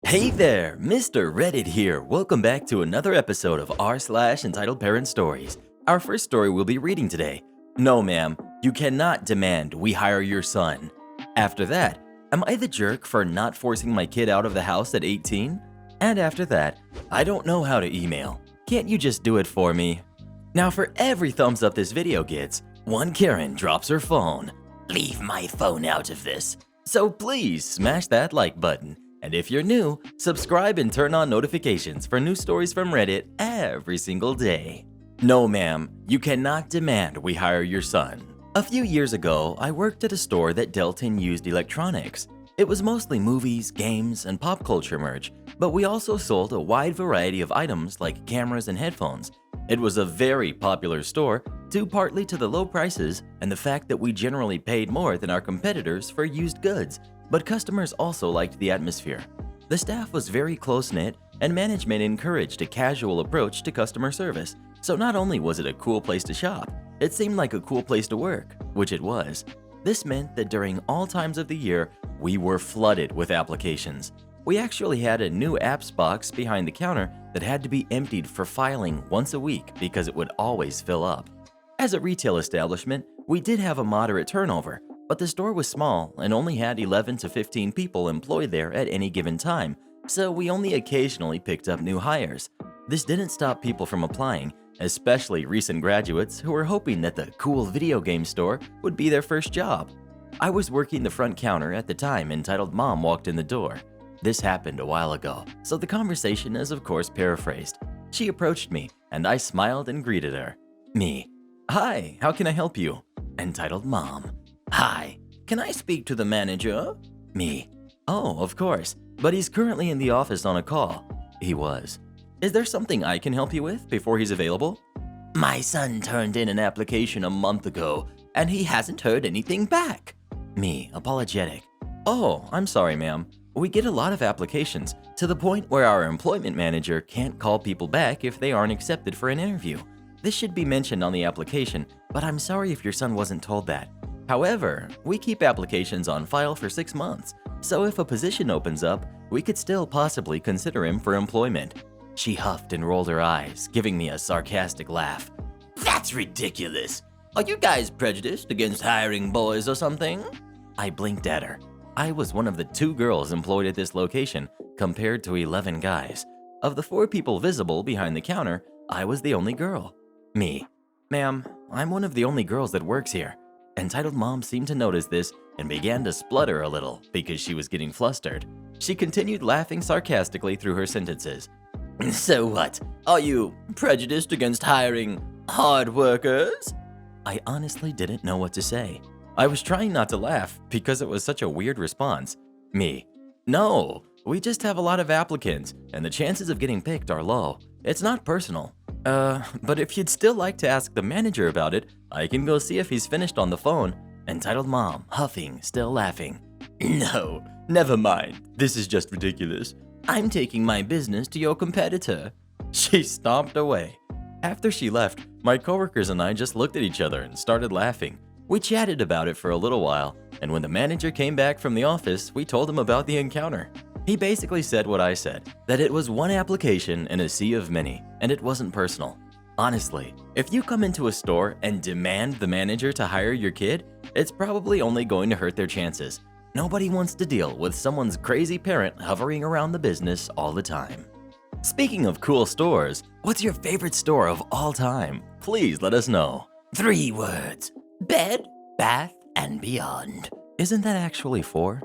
Hey there, Mr. Reddit here. Welcome back to another episode of r/Entitled Parent Stories. Our first story we'll be reading today. No, ma'am, you cannot demand we hire your son. After that, am I the jerk for not forcing my kid out of the house at 18? And after that, I don't know how to email. Can't you just do it for me? Now for every thumbs up this video gets, one Karen drops her phone. Leave my phone out of this. So please smash that like button. And if you're new, subscribe and turn on notifications for new stories from Reddit every single day. No, ma'am, you cannot demand we hire your son. A few years ago, I worked at a store that dealt in used electronics. It was mostly movies, games, and pop culture merch, but we also sold a wide variety of items like cameras and headphones. It was a very popular store, due partly to the low prices and the fact that we generally paid more than our competitors for used goods. But customers also liked the atmosphere. The staff was very close-knit, and management encouraged a casual approach to customer service. So not only was it a cool place to shop, it seemed like a cool place to work, which it was. This meant that during all times of the year, we were flooded with applications. We actually had a new apps box behind the counter that had to be emptied for filing once a week because it would always fill up. As a retail establishment, we did have a moderate turnover, but the store was small and only had 11 to 15 people employed there at any given time, so we only occasionally picked up new hires. This didn't stop people from applying, especially recent graduates who were hoping that the cool video game store would be their first job. I was working the front counter at the time Entitled Mom walked in the door. This happened a while ago, so the conversation is of course paraphrased. She approached me, and I smiled and greeted her. Me. Hi, how can I help you? Entitled Mom. Hi, can I speak to the manager? Me. Oh, of course, but he's currently in the office on a call. He was. Is there something I can help you with before he's available? My son turned in an application a month ago, and he hasn't heard anything back. Me, apologetic. Oh, I'm sorry, ma'am. We get a lot of applications, to the point where our employment manager can't call people back if they aren't accepted for an interview. This should be mentioned on the application, but I'm sorry if your son wasn't told that. However, we keep applications on file for 6 months, so if a position opens up, we could still possibly consider him for employment. She huffed and rolled her eyes, giving me a sarcastic laugh. That's ridiculous. Are you guys prejudiced against hiring boys or something? I blinked at her. I was one of the 2 girls employed at this location, compared to 11 guys. Of the 4 people visible behind the counter, I was the only girl. Me. Ma'am, I'm one of the only girls that works here. Entitled Mom seemed to notice this and began to splutter a little because she was getting flustered. She continued laughing sarcastically through her sentences. So what? Are you prejudiced against hiring hard workers? I honestly didn't know what to say. I was trying not to laugh because it was such a weird response. Me. No, we just have a lot of applicants and the chances of getting picked are low. It's not personal. But if you'd still like to ask the manager about it, I can go see if he's finished on the phone. Entitled Mom, huffing, still laughing. No, never mind. This is just ridiculous. I'm taking my business to your competitor. She stomped away. After she left, my coworkers and I just looked at each other and started laughing. We chatted about it for a little while, and when the manager came back from the office, we told him about the encounter. He basically said what I said, that it was one application in a sea of many, and it wasn't personal. Honestly, if you come into a store and demand the manager to hire your kid, it's probably only going to hurt their chances. Nobody wants to deal with someone's crazy parent hovering around the business all the time. Speaking of cool stores, what's your favorite store of all time? Please let us know. 3 words. Bed, Bath, and Beyond. Isn't that actually 4?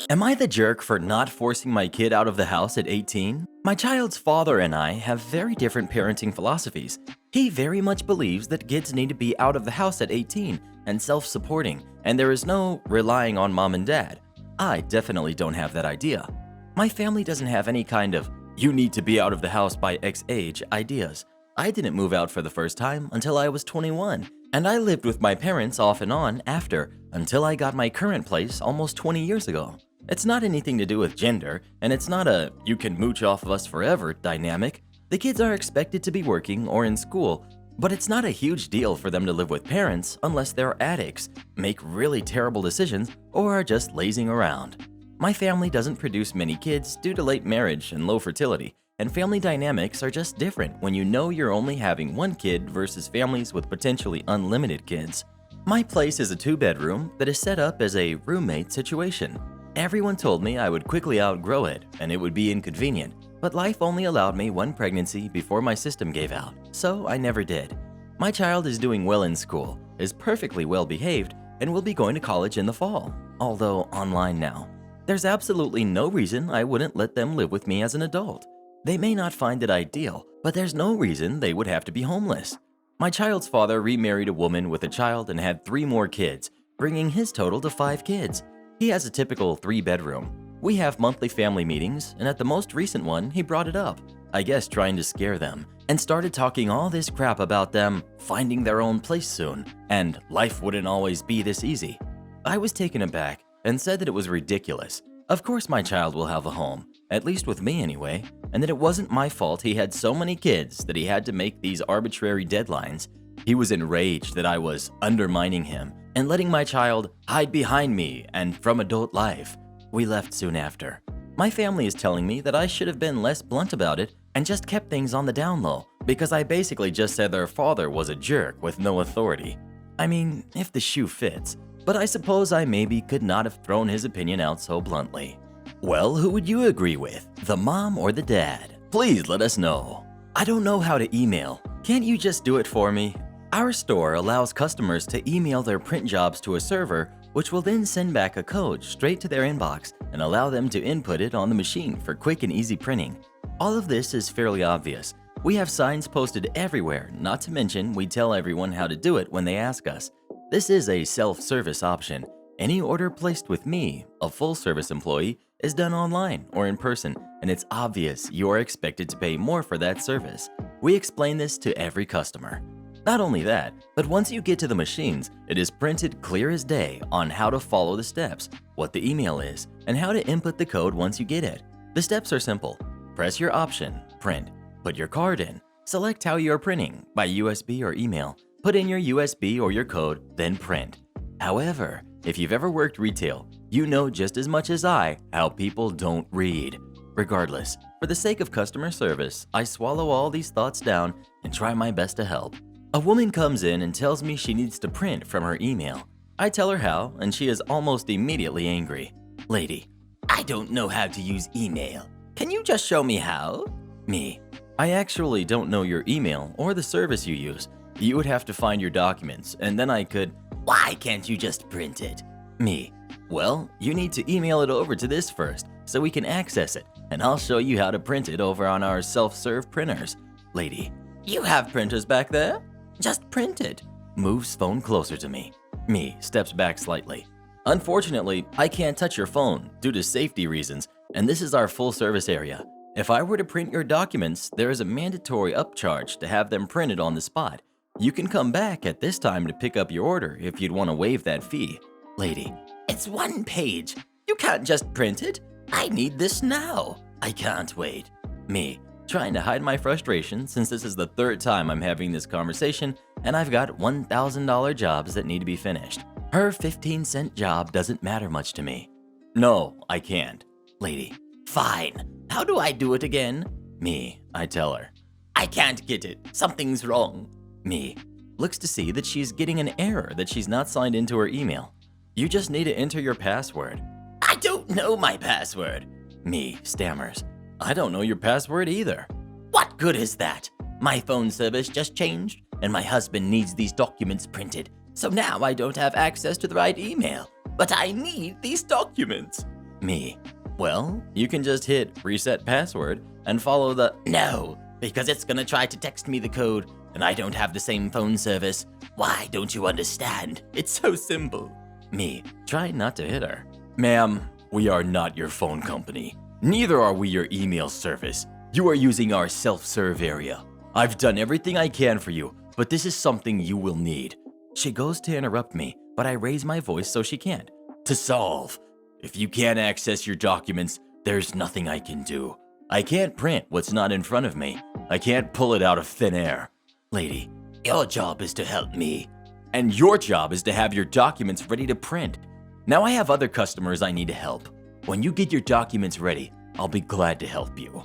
Am I the jerk for not forcing my kid out of the house at 18? My child's father and I have very different parenting philosophies. He very much believes that kids need to be out of the house at 18 and self-supporting, and there is no relying on mom and dad. I definitely don't have that idea. My family doesn't have any kind of "you need to be out of the house by X age" ideas. I didn't move out for the first time until I was 21, and I lived with my parents off and on after until I got my current place almost 20 years ago. It's not anything to do with gender, and it's not a "you can mooch off of us forever" dynamic. The kids are expected to be working or in school, but it's not a huge deal for them to live with parents unless they're addicts, make really terrible decisions, or are just lazing around. My family doesn't produce many kids due to late marriage and low fertility, and family dynamics are just different when you know you're only having one kid versus families with potentially unlimited kids. My place is a 2-bedroom that is set up as a roommate situation. Everyone told me I would quickly outgrow it and it would be inconvenient, but life only allowed me one pregnancy before my system gave out, so I never did. My child is doing well in school, is perfectly well behaved, and will be going to college in the fall, although online now. There's absolutely no reason I wouldn't let them live with me as an adult. They may not find it ideal, but there's no reason they would have to be homeless. My child's father remarried a woman with a child and had 3 more kids, bringing his total to 5 kids. He has a typical 3-bedroom. We have monthly family meetings, and at the most recent one, he brought it up, I guess trying to scare them, and started talking all this crap about them finding their own place soon, and life wouldn't always be this easy. I was taken aback and said that it was ridiculous. Of course my child will have a home, at least with me anyway, and that it wasn't my fault he had so many kids that he had to make these arbitrary deadlines. He was enraged that I was undermining him and letting my child hide behind me and from adult life. We left soon after. My family is telling me that I should have been less blunt about it and just kept things on the down low because I basically just said their father was a jerk with no authority. I mean, if the shoe fits, but I suppose I maybe could not have thrown his opinion out so bluntly. Well, who would you agree with, the mom or the dad? Please let us know. I don't know how to email. Can't you just do it for me? Our store allows customers to email their print jobs to a server, which will then send back a code straight to their inbox and allow them to input it on the machine for quick and easy printing. All of this is fairly obvious. We have signs posted everywhere, not to mention we tell everyone how to do it when they ask us. This is a self-service option. Any order placed with me, a full-service employee, is done online or in person, and it's obvious you are expected to pay more for that service. We explain this to every customer. Not only that, but once you get to the machines, it is printed clear as day on how to follow the steps, what the email is, and how to input the code once you get it. The steps are simple. Press your option, print, put your card in, select how you are printing, by USB or email, put in your USB or your code, then print. However, if you've ever worked retail, you know just as much as I how people don't read. Regardless, for the sake of customer service, I swallow all these thoughts down and try my best to help. A woman comes in and tells me she needs to print from her email. I tell her how, and she is almost immediately angry. Lady, I don't know how to use email. Can you just show me how? Me, I actually don't know your email or the service you use. You would have to find your documents, and then I could. Why can't you just print it? Me, well, you need to email it over to this first, so we can access it, and I'll show you how to print it over on our self-serve printers. Lady, you have printers back there? Just print it. Moves phone closer to me. Me steps back slightly. Unfortunately, I can't touch your phone due to safety reasons, and this is our full service area. If I were to print your documents, there is a mandatory upcharge to have them printed on the spot. You can come back at this time to pick up your order if you'd want to waive that fee. Lady, it's 1 page. You can't just print it. I need this now. I can't wait. Me, trying to hide my frustration since this is the 3rd time I'm having this conversation and I've got $1,000 jobs that need to be finished. Her 15-cent job doesn't matter much to me. No, I can't. Lady, fine. How do I do it again? Me, I tell her. I can't get it. Something's wrong. Me, looks to see that she's getting an error that she's not signed into her email. You just need to enter your password. I don't know my password. Me, stammers. I don't know your password either. What good is that? My phone service just changed, and my husband needs these documents printed, so now I don't have access to the right email. But I need these documents. Me, well, you can just hit reset password and follow the no, because it's gonna try to text me the code, and I don't have the same phone service. Why don't you understand? It's so simple. Me, try not to hit her. Ma'am, we are not your phone company. Neither are we your email service. You are using our self-serve area. I've done everything I can for you, but this is something you will need. She goes to interrupt me, but I raise my voice so she can't. To solve. If you can't access your documents, there's nothing I can do. I can't print what's not in front of me. I can't pull it out of thin air. Lady, your job is to help me. And your job is to have your documents ready to print. Now I have other customers I need to help. When you get your documents ready, I'll be glad to help you."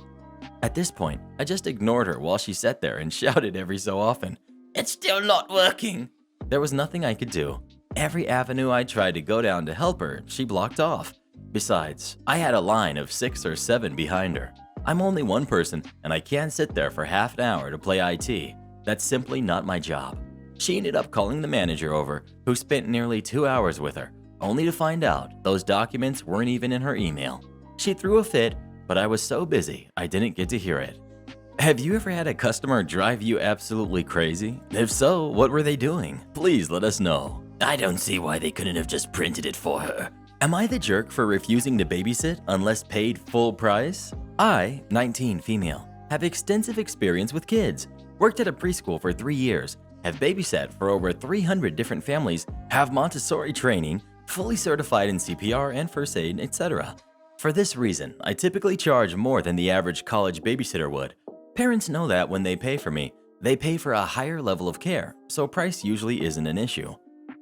At this point, I just ignored her while she sat there and shouted every so often, "It's still not working." There was nothing I could do. Every avenue I tried to go down to help her, she blocked off. Besides, I had a line of 6 or 7 behind her. I'm only one person, and I can't sit there for half an hour to play IT. That's simply not my job. She ended up calling the manager over, who spent nearly 2 hours with her, only to find out those documents weren't even in her email. She threw a fit, but I was so busy I didn't get to hear it. Have you ever had a customer drive you absolutely crazy? If so, what were they doing? Please let us know. I don't see why they couldn't have just printed it for her. Am I the jerk for refusing to babysit unless paid full price? I, 19 female, have extensive experience with kids, worked at a preschool for 3 years, have babysat for over 300 different families, have Montessori training, fully certified in CPR and first aid, etc. For this reason, I typically charge more than the average college babysitter would. Parents know that when they pay for me, they pay for a higher level of care, so price usually isn't an issue.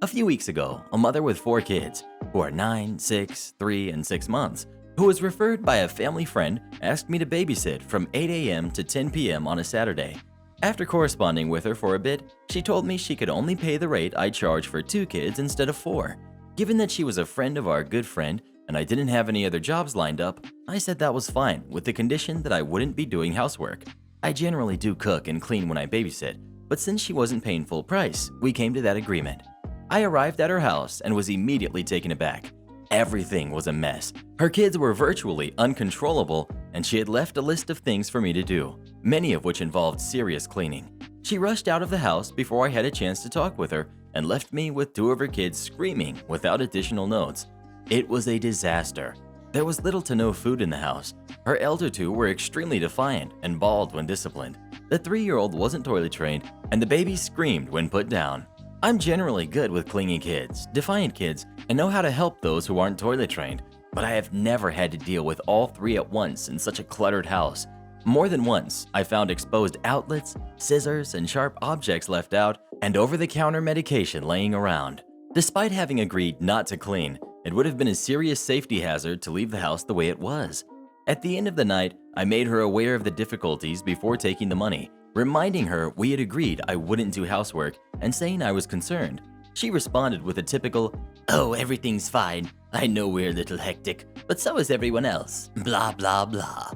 A few weeks ago, a mother with 4 kids, who are 9, 6, 3, and 6 months, who was referred by a family friend, asked me to babysit from 8 a.m. to 10 p.m. on a Saturday. After corresponding with her for a bit, she told me she could only pay the rate I charge for 2 kids instead of 4. Given that she was a friend of our good friend and I didn't have any other jobs lined up, I said that was fine with the condition that I wouldn't be doing housework. I generally do cook and clean when I babysit, but since she wasn't paying full price, we came to that agreement. I arrived at her house and was immediately taken aback. Everything was a mess. Her kids were virtually uncontrollable, and she had left a list of things for me to do, many of which involved serious cleaning. She rushed out of the house before I had a chance to talk with her and left me with 2 of her kids screaming without additional notes. It was a disaster. There was little to no food in the house. Her elder 2 were extremely defiant and bawled when disciplined. The 3-year-old wasn't toilet trained, and the baby screamed when put down. I'm generally good with clingy kids, defiant kids, and know how to help those who aren't toilet trained, but I have never had to deal with all 3 at once in such a cluttered house. More than once, I found exposed outlets, scissors, and sharp objects left out, and over-the-counter medication laying around. Despite having agreed not to clean, it would have been a serious safety hazard to leave the house the way it was. At the end of the night, I made her aware of the difficulties before taking the money, reminding her we had agreed I wouldn't do housework and saying I was concerned. She responded with a typical, "Oh, everything's fine. I know we're a little hectic, but so is everyone else. Blah, blah, blah."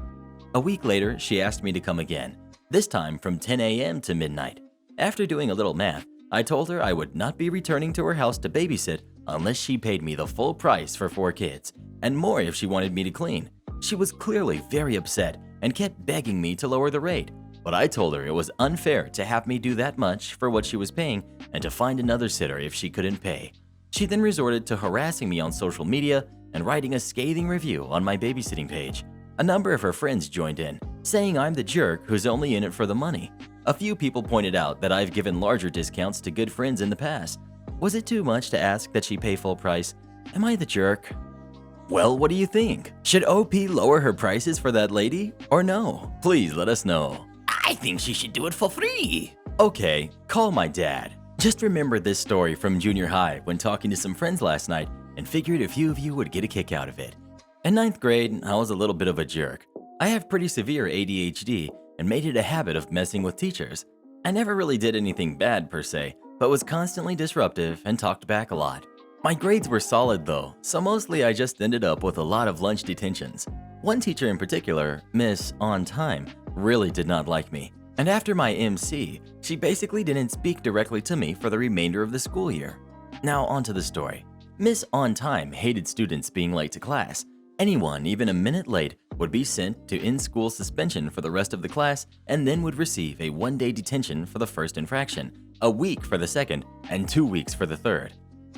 A week later, she asked me to come again, this time from 10 a.m. to midnight. After doing a little math, I told her I would not be returning to her house to babysit unless she paid me the full price for 4 kids, and more if she wanted me to clean. She was clearly very upset and kept begging me to lower the rate, but I told her it was unfair to have me do that much for what she was paying and to find another sitter if she couldn't pay. She then resorted to harassing me on social media and writing a scathing review on my babysitting page. A number of her friends joined in, saying I'm the jerk who's only in it for the money. A few people pointed out that I've given larger discounts to good friends in the past. Was it too much to ask that she pay full price? Am I the jerk? Well, what do you think? Should OP lower her prices for that lady? Or no? Please let us know. I think she should do it for free. Okay, call my dad. Just remembered this story from junior high when talking to some friends last night and figured a few of you would get a kick out of it. In 9th grade, I was a little bit of a jerk. I have pretty severe ADHD and made it a habit of messing with teachers. I never really did anything bad per se, but was constantly disruptive and talked back a lot. My grades were solid though, so mostly I just ended up with a lot of lunch detentions. One teacher in particular, Miss On Time, really did not like me. And after my MC, she basically didn't speak directly to me for the remainder of the school year. Now onto the story. Miss On Time hated students being late to class. Anyone even a minute late would be sent to in-school suspension for the rest of the class and then would receive a 1-day detention for the first infraction, a week for the second, and 2 weeks for the third.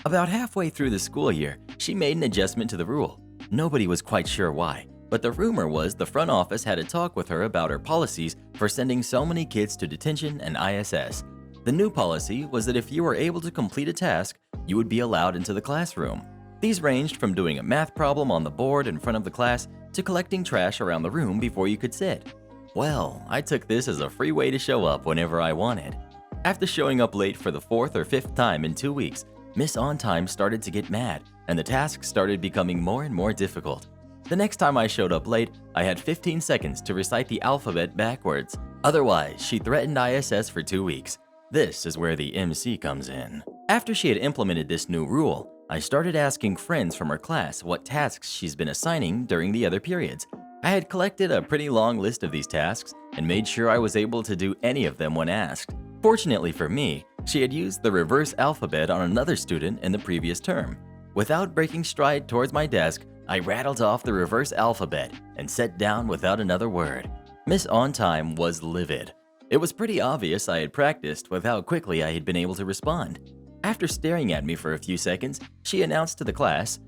About halfway through the school year, she made an adjustment to the rule. Nobody was quite sure why, but the rumor was the front office had a talk with her about her policies for sending so many kids to detention and ISS. The new policy was that if you were able to complete a task, you would be allowed into the classroom. These ranged from doing a math problem on the board in front of the class to collecting trash around the room before you could sit. Well, I took this as a free way to show up whenever I wanted. After showing up late for the 4th or 5th time in 2 weeks, Miss On Time started to get mad, and the tasks started becoming more and more difficult. The next time I showed up late, I had 15 seconds to recite the alphabet backwards. Otherwise, she threatened ISS for 2 weeks. This is where the MC comes in. After she had implemented this new rule, I started asking friends from her class what tasks she's been assigning during the other periods. I had collected a pretty long list of these tasks and made sure I was able to do any of them when asked. Fortunately for me, she had used the reverse alphabet on another student in the previous term. Without breaking stride towards my desk, I rattled off the reverse alphabet and sat down without another word. Miss On Time was livid. It was pretty obvious I had practiced with how quickly I had been able to respond. After staring at me for a few seconds, she announced to the class,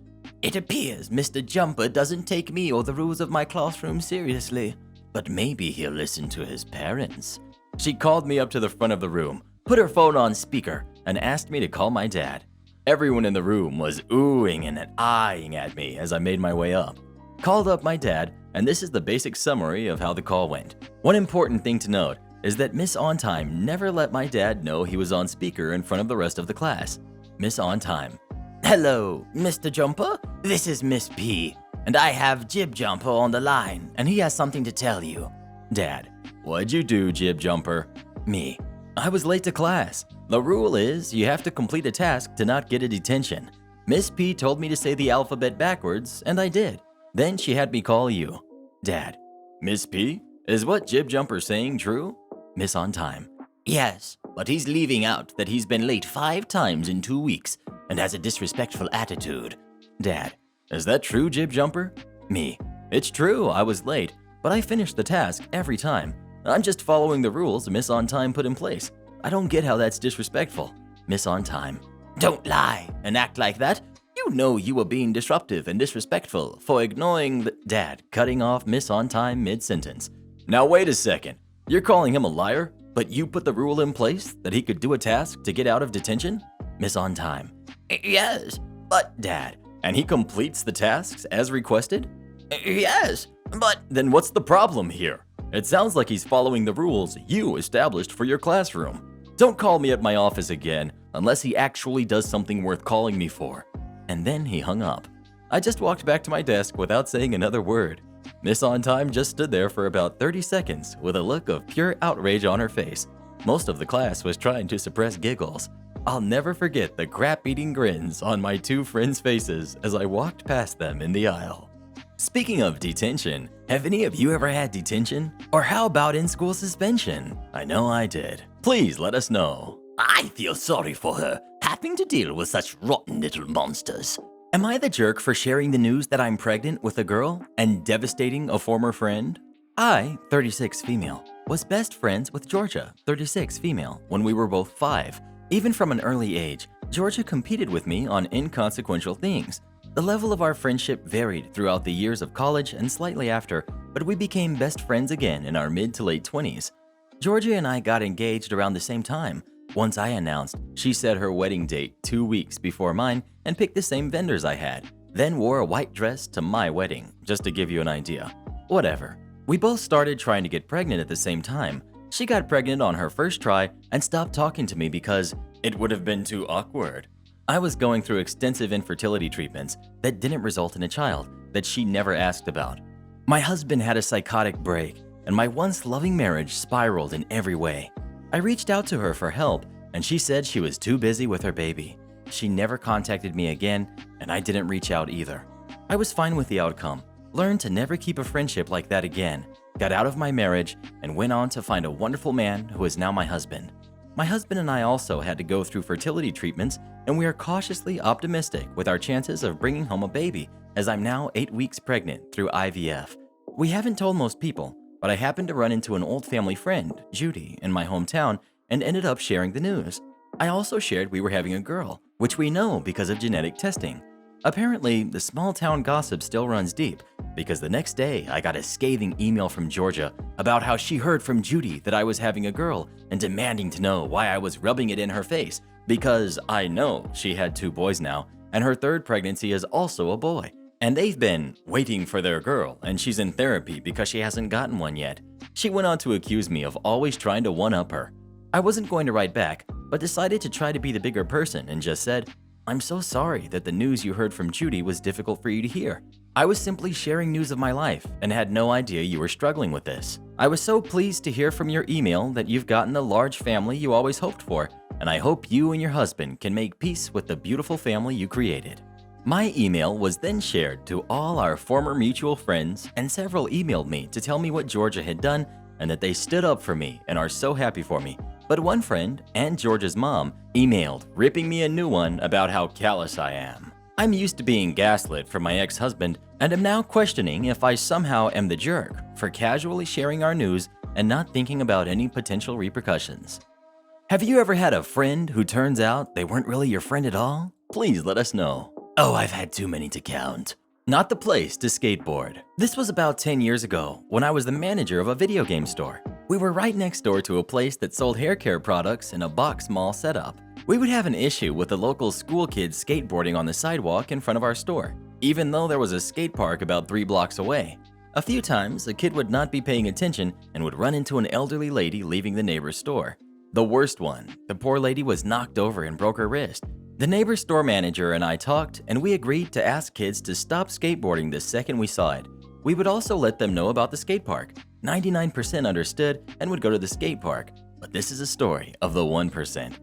"It appears Mr. Jumper doesn't take me or the rules of my classroom seriously, but maybe he'll listen to his parents." She called me up to the front of the room, put her phone on speaker, and asked me to call my dad. Everyone in the room was oohing and eyeing at me as I made my way up. Called up my dad, and this is the basic summary of how the call went. One important thing to note is that Miss On Time never let my dad know he was on speaker in front of the rest of the class. Miss On Time: "Hello, Mr. Jumper. This is Miss P, and I have Jib Jumper on the line, and he has something to tell you." Dad: "What'd you do, Jib Jumper?" Me: "I was late to class. The rule is you have to complete a task to not get a detention. Miss P told me to say the alphabet backwards, and I did. Then she had me call you." Dad: "Miss P, is what Jib Jumper saying true?" Miss On Time: "Yes, but he's leaving out that he's been late 5 times in 2 weeks and has a disrespectful attitude." Dad: "Is that true, Jib Jumper?" Me: "It's true, I was late, but I finished the task every time. I'm just following the rules Miss On Time put in place. I don't get how that's disrespectful." Miss On Time: "Don't lie and act like that. You know you were being disruptive and disrespectful for ignoring the—" Dad cutting off Miss On Time mid-sentence: "Now wait a second. You're calling him a liar, but you put the rule in place that he could do a task to get out of detention?" Miss On Time: "Yes, but—" Dad: "And he completes the tasks as requested?" "Yes, but—" "Then what's the problem here? It sounds like he's following the rules you established for your classroom. Don't call me at my office again unless he actually does something worth calling me for." And then he hung up. I just walked back to my desk without saying another word. Miss On Time just stood there for about 30 seconds with a look of pure outrage on her face. Most of the class was trying to suppress giggles. I'll never forget the crap-eating grins on my 2 friends' faces as I walked past them in the aisle. Speaking of detention, have any of you ever had detention? Or how about in-school suspension? I know I did. Please let us know. I feel sorry for her, having to deal with such rotten little monsters. Am I the jerk for sharing the news that I'm pregnant with a girl and devastating a former friend? I, 36 female, was best friends with Georgia, 36 female, when we were both 5. Even from an early age, Georgia competed with me on inconsequential things. The level of our friendship varied throughout the years of college and slightly after, but we became best friends again in our mid to late 20s. Georgia and I got engaged around the same time. Once I announced, she set her wedding date 2 weeks before mine and picked the same vendors I had, then wore a white dress to my wedding, just to give you an idea. Whatever. We both started trying to get pregnant at the same time. She got pregnant on her first try and stopped talking to me because it would have been too awkward. I was going through extensive infertility treatments that didn't result in a child that she never asked about. My husband had a psychotic break, and my once loving marriage spiraled in every way. I reached out to her for help, and she said she was too busy with her baby. She never contacted me again, and I didn't reach out either. I was fine with the outcome, learned to never keep a friendship like that again, got out of my marriage, and went on to find a wonderful man who is now my husband. My husband and I also had to go through fertility treatments, and we are cautiously optimistic with our chances of bringing home a baby, as I'm now 8 weeks pregnant through IVF. We haven't told most people, but I happened to run into an old family friend, Judy, in my hometown and ended up sharing the news. I also shared we were having a girl, which we know because of genetic testing. Apparently, the small town gossip still runs deep because the next day I got a scathing email from Georgia about how she heard from Judy that I was having a girl and demanding to know why I was rubbing it in her face because I know she had 2 boys now and her 3rd pregnancy is also a boy. And they've been waiting for their girl, and she's in therapy because she hasn't gotten one yet. She went on to accuse me of always trying to one-up her. I wasn't going to write back, but decided to try to be the bigger person and just said, "I'm so sorry that the news you heard from Judy was difficult for you to hear. I was simply sharing news of my life and had no idea you were struggling with this. I was so pleased to hear from your email that you've gotten the large family you always hoped for, and I hope you and your husband can make peace with the beautiful family you created. My email was then shared to all our former mutual friends, and several emailed me to tell me what Georgia had done and that they stood up for me and are so happy for me. But one friend, and Georgia's mom, emailed ripping me a new one about how callous I am. I'm used to being gaslit from my ex-husband and am now questioning if I somehow am the jerk for casually sharing our news and not thinking about any potential repercussions. Have you ever had a friend who turns out they weren't really your friend at all? Please let us know. Oh, I've had too many to count. Not the place to skateboard. This was about 10 years ago when I was the manager of a video game store. We were right next door to a place that sold hair care products in a box mall setup. We would have an issue with the local school kids skateboarding on the sidewalk in front of our store, even though there was a skate park about 3 blocks away. A few times, a kid would not be paying attention and would run into an elderly lady leaving the neighbor's store. The worst one, the poor lady was knocked over and broke her wrist. The neighbor's store manager and I talked, and we agreed to ask kids to stop skateboarding the second we saw it. We would also let them know about the skate park. 99% understood and would go to the skate park, but this is a story of the 1%.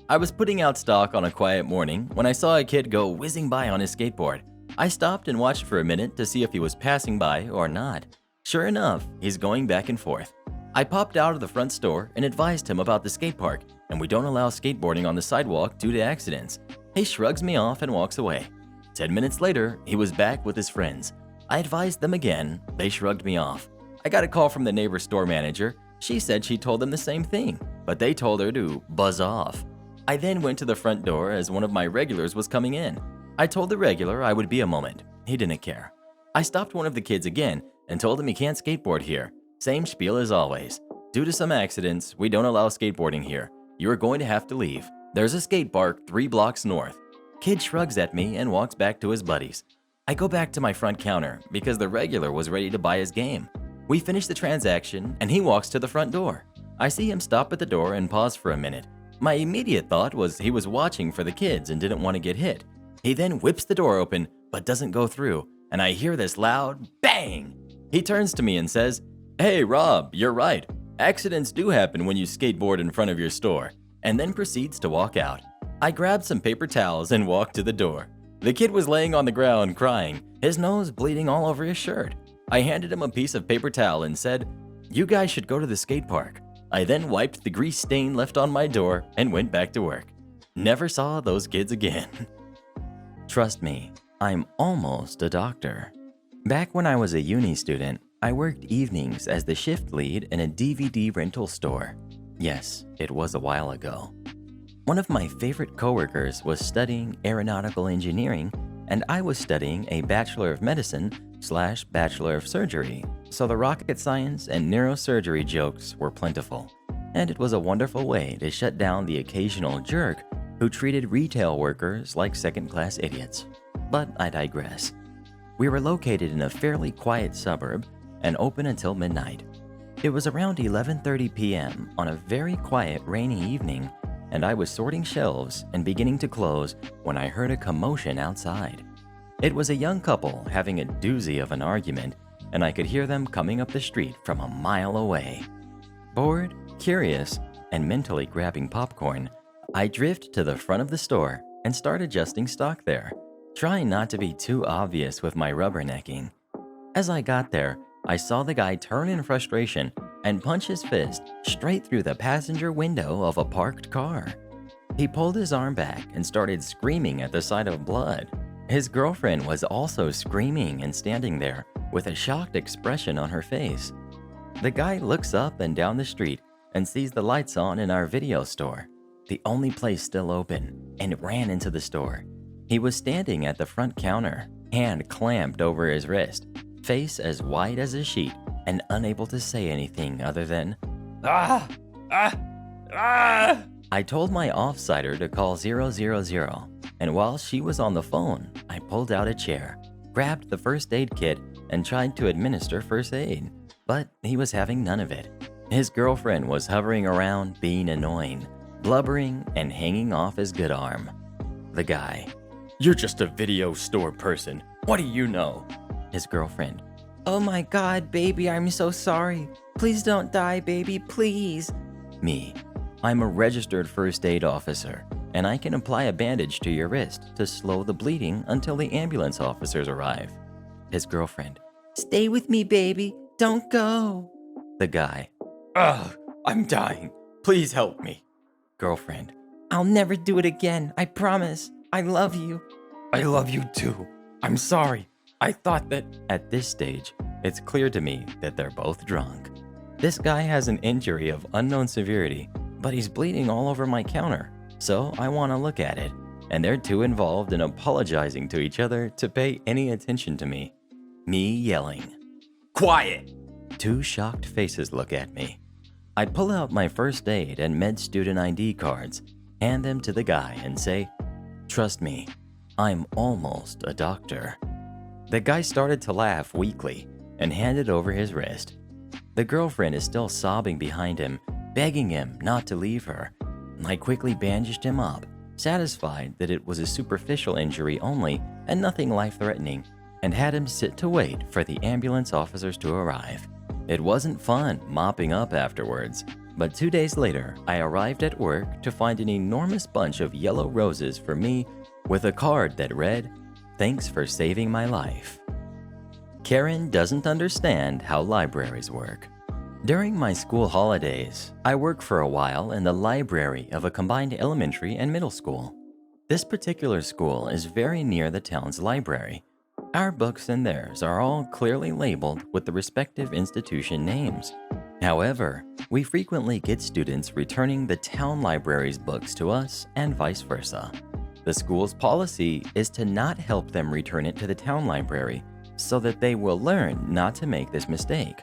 I was putting out stock on a quiet morning when I saw a kid go whizzing by on his skateboard. I stopped and watched for a minute to see if he was passing by or not. Sure enough, he's going back and forth. I popped out of the front store and advised him about the skate park, and we don't allow skateboarding on the sidewalk due to accidents. He shrugs me off and walks away. 10 minutes later, he was back with his friends. I advised them again. They shrugged me off. I got a call from the neighbor's store manager. She said she told them the same thing, but they told her to buzz off. I then went to the front door as one of my regulars was coming in. I told the regular I would be a moment. He didn't care. I stopped one of the kids again and told him he can't skateboard here. Same spiel as always. Due to some accidents, we don't allow skateboarding here. You are going to have to leave. There's a skate park 3 blocks north. Kid shrugs at me and walks back to his buddies. I go back to my front counter because the regular was ready to buy his game. We finish the transaction and he walks to the front door. I see him stop at the door and pause for a minute. My immediate thought was he was watching for the kids and didn't want to get hit. He then whips the door open but doesn't go through, and I hear this loud bang. He turns to me and says, "Hey Rob, you're right. Accidents do happen when you skateboard in front of your store," and then proceeds to walk out. I grabbed some paper towels and walked to the door. The kid was laying on the ground crying, his nose bleeding all over his shirt. I handed him a piece of paper towel and said, "You guys should go to the skate park." I then wiped the grease stain left on my door and went back to work. Never saw those kids again. Trust me, I'm almost a doctor. Back when I was a uni student, I worked evenings as the shift lead in a DVD rental store. Yes, it was a while ago. One of my favorite coworkers was studying aeronautical engineering, and I was studying a Bachelor of Medicine/Bachelor of Surgery, so the rocket science and neurosurgery jokes were plentiful, and it was a wonderful way to shut down the occasional jerk who treated retail workers like second-class idiots. But I digress. We were located in a fairly quiet suburb and open until midnight. It was around 11:30 p.m. on a very quiet, rainy evening, and I was sorting shelves and beginning to close when I heard a commotion outside. It was a young couple having a doozy of an argument, and I could hear them coming up the street from a mile away. Bored, curious, and mentally grabbing popcorn, I drift to the front of the store and start adjusting stock there, trying not to be too obvious with my rubbernecking. As I got there, I saw the guy turn in frustration and punch his fist straight through the passenger window of a parked car. He pulled his arm back and started screaming at the sight of blood. His girlfriend was also screaming and standing there with a shocked expression on her face. The guy looks up and down the street and sees the lights on in our video store, the only place still open, and ran into the store. He was standing at the front counter, hand clamped over his wrist, face as white as a sheet, and unable to say anything other than, "Ah! Ah! Ah!" I told my offsider to call 000, and while she was on the phone, I pulled out a chair, grabbed the first aid kit, and tried to administer first aid, but he was having none of it. His girlfriend was hovering around being annoying, blubbering, and hanging off his good arm. The guy, "You're just a video store person. What do you know?" His girlfriend. Oh my God, baby, I'm so sorry. Please don't die, baby, please. Me. I'm a registered first aid officer, and I can apply a bandage to your wrist to slow the bleeding until the ambulance officers arrive. His girlfriend. Stay with me, baby. Don't go. The guy. Ugh, I'm dying. Please help me. Girlfriend. I'll never do it again. I promise. I love you. I love you too. I'm sorry. I thought that... At this stage, it's clear to me that they're both drunk. This guy has an injury of unknown severity, but he's bleeding all over my counter, so I want to look at it, and they're too involved in apologizing to each other to pay any attention to me. Me yelling, Quiet! 2 shocked faces look at me. I pull out my first aid and med student ID cards, hand them to the guy and say, Trust me, I'm almost a doctor. The guy started to laugh weakly and handed over his wrist. The girlfriend is still sobbing behind him, begging him not to leave her. I quickly bandaged him up, satisfied that it was a superficial injury only and nothing life-threatening, and had him sit to wait for the ambulance officers to arrive. It wasn't fun mopping up afterwards, but 2 days later, I arrived at work to find an enormous bunch of yellow roses for me with a card that read, Thanks for saving my life. Karen doesn't understand how libraries work. During my school holidays, I worked for a while in the library of a combined elementary and middle school. This particular school is very near the town's library. Our books and theirs are all clearly labeled with the respective institution names. However, we frequently get students returning the town library's books to us and vice versa. The school's policy is to not help them return it to the town library so that they will learn not to make this mistake.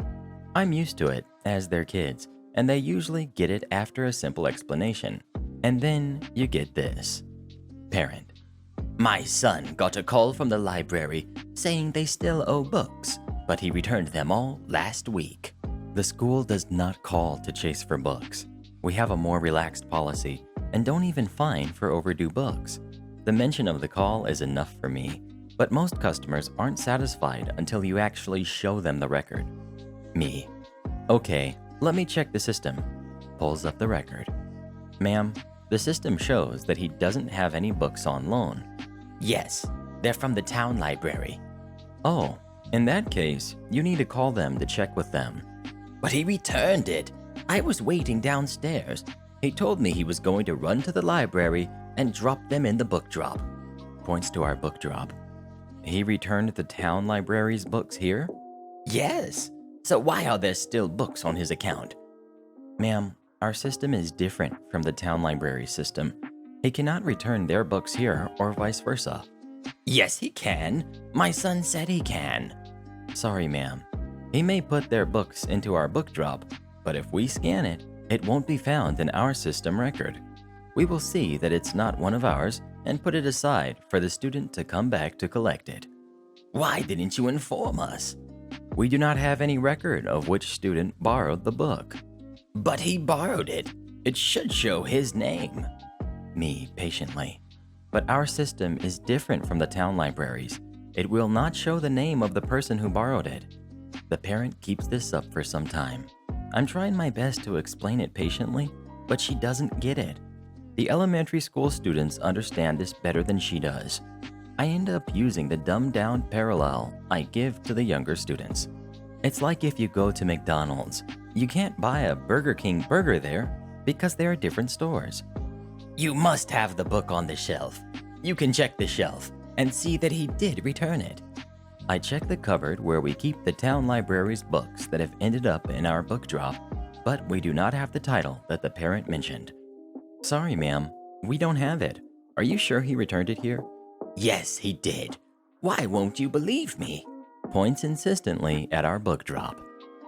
I'm used to it as their kids, and they usually get it after a simple explanation. And then you get this. Parent. My son got a call from the library saying they still owe books, but he returned them all last week. The school does not call to chase for books. We have a more relaxed policy and don't even fine for overdue books. The mention of the call is enough for me, but most customers aren't satisfied until you actually show them the record. Me. Okay, let me check the system. Pulls up the record. Ma'am, the system shows that he doesn't have any books on loan. Yes, they're from the town library. Oh, in that case, you need to call them to check with them. But he returned it. I was waiting downstairs. He told me he was going to run to the library and drop them in the book drop. Points to our book drop. He returned the town library's books here? Yes. So why are there still books on his account? Ma'am, our system is different from the town library system. He cannot return their books here or vice versa. Yes, he can. My son said he can. Sorry, ma'am. He may put their books into our book drop, but if we scan it, it won't be found in our system record. We will see that it's not one of ours and put it aside for the student to come back to collect it. Why didn't you inform us? We do not have any record of which student borrowed the book. But he borrowed it. It should show his name. Me, patiently. But our system is different from the town libraries. It will not show the name of the person who borrowed it. The parent keeps this up for some time. I'm trying my best to explain it patiently, but she doesn't get it. The elementary school students understand this better than she does. I end up using the dumbed-down parallel I give to the younger students. It's like if you go to McDonald's, you can't buy a Burger King burger there because they are different stores. You must have the book on the shelf. You can check the shelf and see that he did return it. I check the cupboard where we keep the town library's books that have ended up in our book drop, but we do not have the title that the parent mentioned. Sorry, ma'am, we don't have it. Are you sure he returned it here? Yes, he did. Why won't you believe me? Points insistently at our book drop.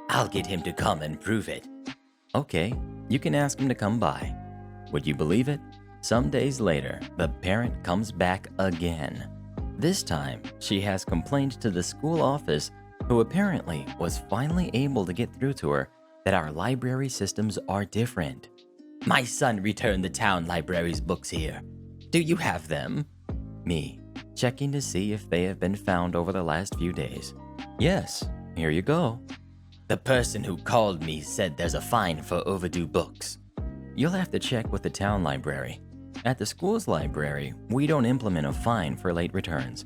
I'll get him to come and prove it. Okay, you can ask him to come by. Would you believe it? Some days later, the parent comes back again. This time, she has complained to the school office, who apparently was finally able to get through to her, that our library systems are different. My son returned the town library's books here. Do you have them? Me, checking to see if they have been found over the last few days. Yes, here you go. The person who called me said there's a fine for overdue books. You'll have to check with the town library. At the school's library, we don't implement a fine for late returns.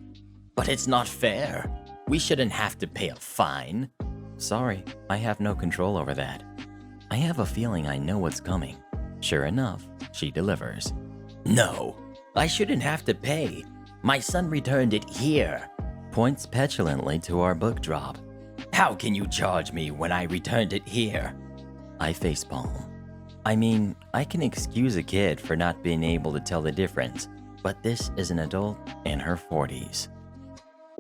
But it's not fair. We shouldn't have to pay a fine. Sorry, I have no control over that. I have a feeling I know what's coming. Sure enough, she delivers. No, I shouldn't have to pay. My son returned it here. Points petulantly to our book drop. How can you charge me when I returned it here? I facepalm. I mean, I can excuse a kid for not being able to tell the difference, but this is an adult in her 40s.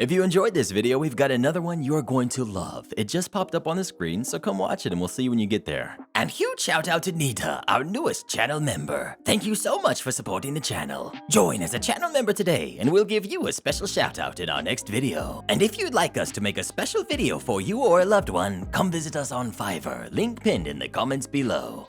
If you enjoyed this video, we've got another one you're going to love. It just popped up on the screen, so come watch it and we'll see you when you get there. And huge shout out to Nita, our newest channel member. Thank you so much for supporting the channel. Join as a channel member today and we'll give you a special shout out in our next video. And if you'd like us to make a special video for you or a loved one, come visit us on Fiverr, link pinned in the comments below.